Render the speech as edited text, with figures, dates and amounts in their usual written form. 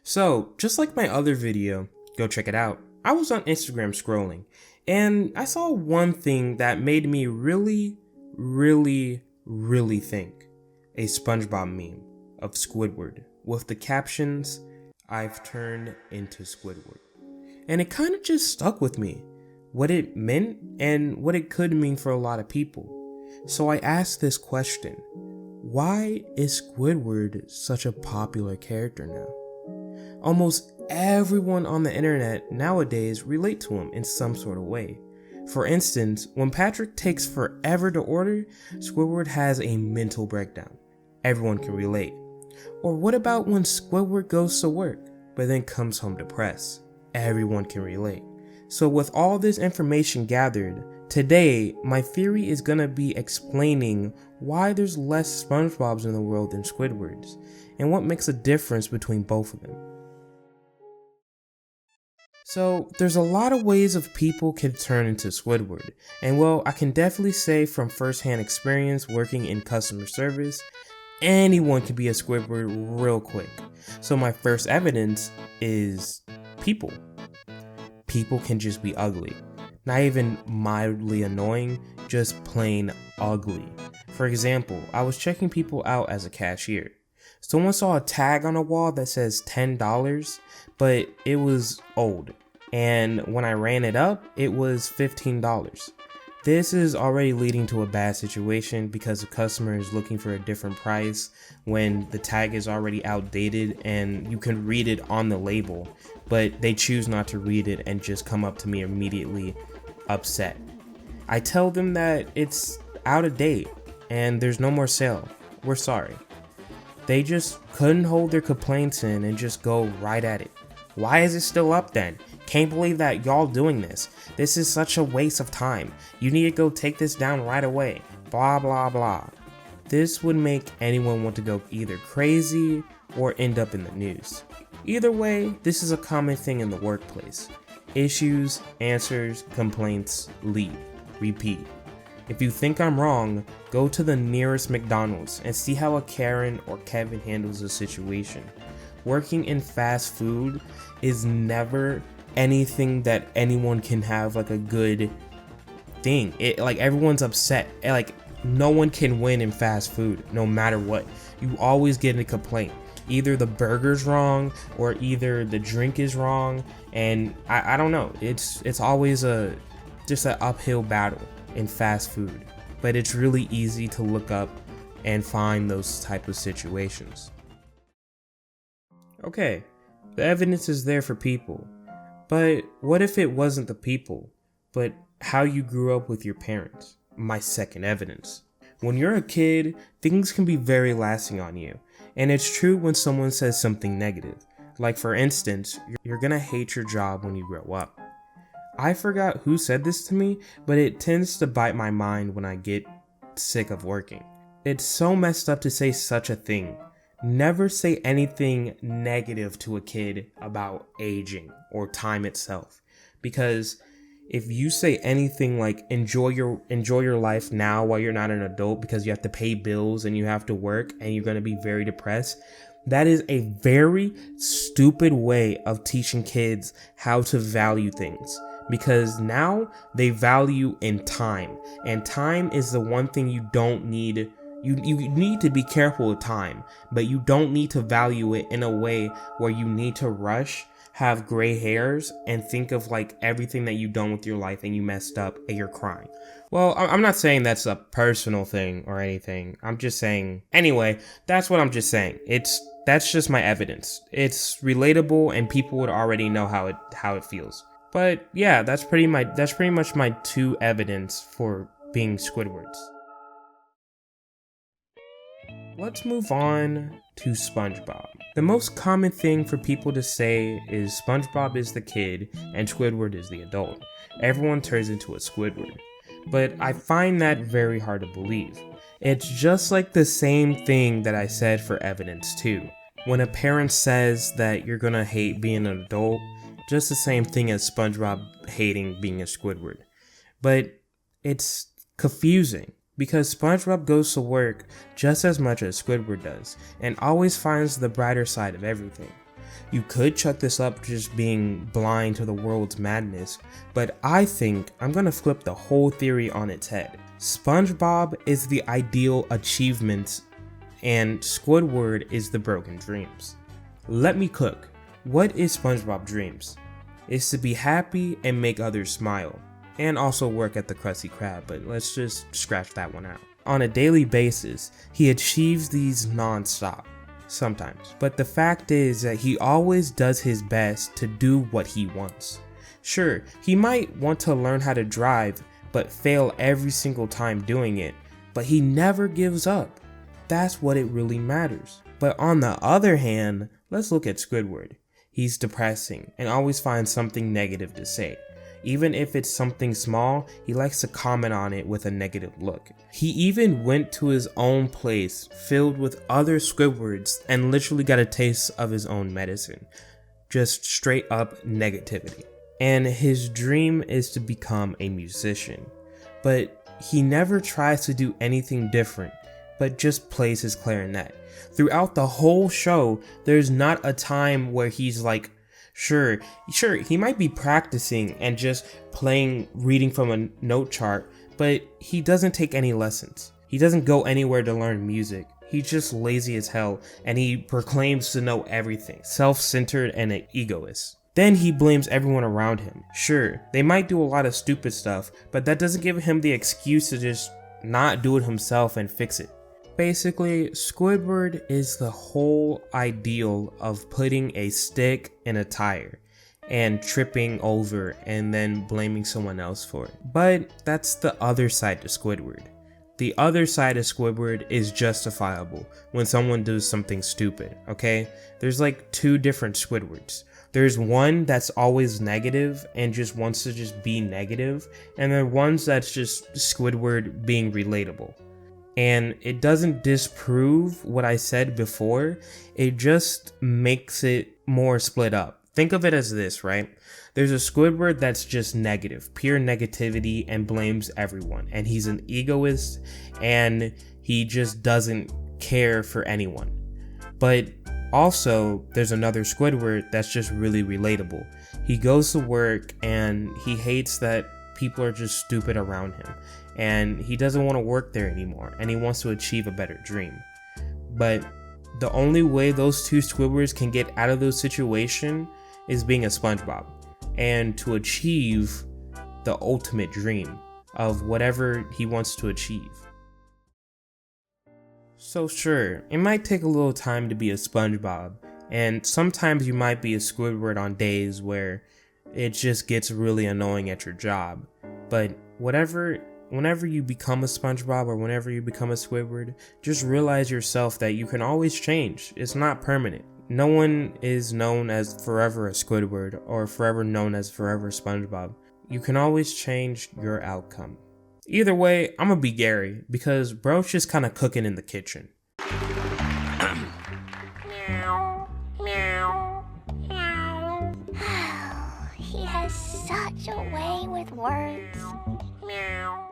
So, just like my other video, go check it out. I was on Instagram scrolling, and I saw one thing that made me really think. A Spongebob meme of Squidward with the captions, "I've turned into Squidward." And it kind of just stuck with me, what it meant and what it could mean for a lot of people. So I asked this question: why is Squidward such a popular character now? Almost everyone on the internet nowadays relate to him in some sort of way. For instance, when Patrick takes forever to order, Squidward has a mental breakdown. Everyone can relate. Or what about when Squidward goes to work, but then comes home depressed? Everyone can relate. So with all this information gathered, today my theory is gonna be explaining why there's less SpongeBobs in the world than Squidwards, and what makes a difference between both of them. So there's a lot of ways of people can turn into Squidward, and well, I can definitely say from first-hand experience working in customer service, anyone can be a Squidward real quick. So my first evidence is people. People can just be ugly. Not even mildly annoying, just plain ugly. For example, I was checking people out as a cashier. Someone saw a tag on a wall that says $10, but it was old. And when I ran it up, it was $15. This is already leading to a bad situation because the customer is looking for a different price when the tag is already outdated and you can read it on the label, but they choose not to read it and just come up to me immediately upset. I tell them that it's out of date and there's no more sale. We're sorry. They just couldn't hold their complaints in and just go right at it. Why is it still up then? Can't believe that y'all doing this. This is such a waste of time. You need to go take this down right away. Blah blah blah. This would make anyone want to go either crazy or end up in the news. Either way, this is a common thing in the workplace. Issues, answers, complaints, leave, repeat. If you think I'm wrong, go to the nearest McDonald's and see how a Karen or Kevin handles the situation. Working in fast food is never anything that anyone can have like a good thing. Like everyone's upset. Like no one can win in fast food no matter what. You always get a complaint. Either the burger's wrong or either the drink is wrong, and I don't know. It's always just an uphill battle in fast food. But it's really easy to look up and find those type of situations. Okay, the evidence is there for people. But what if it wasn't the people, but how you grew up with your parents? My second evidence. When you're a kid, things can be very lasting on you. And it's true when someone says something negative. Like for instance, you're gonna hate your job when you grow up. I forgot who said this to me, but it tends to bite my mind when I get sick of working. It's so messed up to say such a thing. Never say anything negative to a kid about aging or time itself, because if you say anything like enjoy your life now while you're not an adult because you have to pay bills and you have to work and you're going to be very depressed, that is a very stupid way of teaching kids how to value things, because now they value in time, and time is the one thing you don't need. You need to be careful with time, but you don't need to value it in a way where you need to rush, have gray hairs, and think of like everything that you've done with your life and you messed up and you're crying. Well, I'm not saying that's a personal thing or anything. I'm just saying, anyway, that's what I'm just saying. That's just my evidence. It's relatable and people would already know how it feels. But yeah, that's pretty much my two evidence for being Squidwards. Let's move on to SpongeBob. The most common thing for people to say is SpongeBob is the kid and Squidward is the adult. Everyone turns into a Squidward. But I find that very hard to believe. It's just like the same thing that I said for evidence 2. When a parent says that you're gonna hate being an adult, just the same thing as SpongeBob hating being a Squidward. But it's confusing, because SpongeBob goes to work just as much as Squidward does, and always finds the brighter side of everything. You could chalk this up just being blind to the world's madness, but I think I'm gonna flip the whole theory on its head. SpongeBob is the ideal achievement, and Squidward is the broken dreams. Let me cook. What is SpongeBob dreams? It's to be happy and make others smile, and also work at the Krusty Krab, but let's just scratch that one out. On a daily basis, he achieves these non-stop, sometimes, but the fact is that he always does his best to do what he wants. Sure, he might want to learn how to drive, but fail every single time doing it, but he never gives up. That's what it really matters. But on the other hand, let's look at Squidward. He's depressing and always finds something negative to say. Even if it's something small, he likes to comment on it with a negative look. He even went to his own place filled with other Squidwards and literally got a taste of his own medicine. Just straight up negativity. And his dream is to become a musician. But he never tries to do anything different, but just plays his clarinet. Throughout the whole show, there's not a time where he's like, Sure, he might be practicing and just reading from a note chart, but he doesn't take any lessons. He doesn't go anywhere to learn music. He's just lazy as hell, and he proclaims to know everything, self-centered and an egoist. Then he blames everyone around him. Sure, they might do a lot of stupid stuff, but that doesn't give him the excuse to just not do it himself and fix it. Basically, Squidward is the whole ideal of putting a stick in a tire and tripping over and then blaming someone else for it. But that's the other side to Squidward. The other side of Squidward is justifiable when someone does something stupid, okay? There's like two different Squidwards. There's one that's always negative and just wants to just be negative, and then ones that's just Squidward being relatable. And it doesn't disprove what I said before, it just makes it more split up. Think of it as this, right? There's a Squidward that's just negative, pure negativity, and blames everyone. And he's an egoist, and he just doesn't care for anyone. But also, there's another Squidward that's just really relatable. He goes to work, and he hates that people are just stupid around him. And he doesn't want to work there anymore, and he wants to achieve a better dream. But the only way those two Squidwards can get out of those situations is being a SpongeBob, and to achieve the ultimate dream of whatever he wants to achieve. So sure, it might take a little time to be a SpongeBob, and sometimes you might be a Squidward on days where it just gets really annoying at your job. But whenever you become a SpongeBob or whenever you become a Squidward, just realize yourself that you can always change. It's not permanent. No one is known as forever a Squidward or forever known as forever SpongeBob. You can always change your outcome. Either way, I'm gonna be Gary because bro's just kind of cooking in the kitchen. Meow, meow, meow. He has such a way with words. Meow.